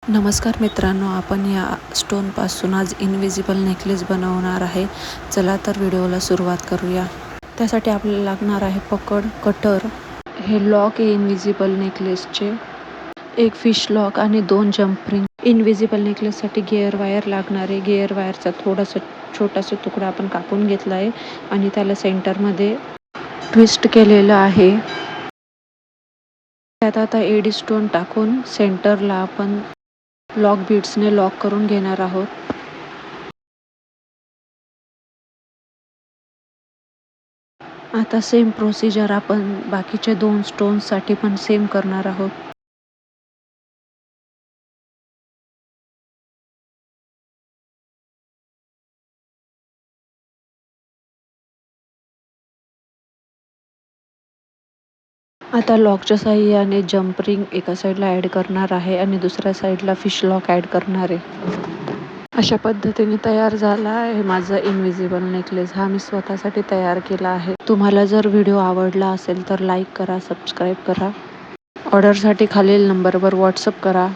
नमस्कार मित्रांनो, आपण या स्टोनपासून आज इनविजिबल नेकलेस बनवणार आहे. चला तर व्हिडिओला सुरुवात करूया. त्यासाठी आपल्याला लागणार आहे पकड, कटर, हे लॉक आहे इनविजिबल नेकलेसचे, एक फिश लॉक आणि 2 जंप रिंग. इनविजिबल नेकलेससाठी गिअर वायर लागणार आहे. गिअर वायरचा छोटासा तुकडा आपण कापून घेतला आहे आणि त्याला सेंटरमध्ये ट्विस्ट केलेलं आहे. त्यात आता एडी स्टोन टाकून सेंटरला आपण लॉक बीड्सने लॉक करून घेणार आहोत. आता सेम प्रोसिजर आपण बाकीच्या 2 स्टोन्ससाठी पण सेम करणार आहोत. आता लॉकच्या साहाय्याने जंप रिंग एका साईडला ॲड करणार आहे आणि दुसऱ्या साईडला फिश लॉक ॲड करणार आहे. अशा पद्धतीने तयार झाला आहे माझा इनविजिबल नेकलेस. हा मी स्वतःसाठी तयार केला आहे. तुम्हाला जर व्हिडिओ आवडला असेल तर लाईक करा, सबस्क्राईब करा. ऑर्डरसाठी खालील नंबरवर व्हॉट्सअप करा.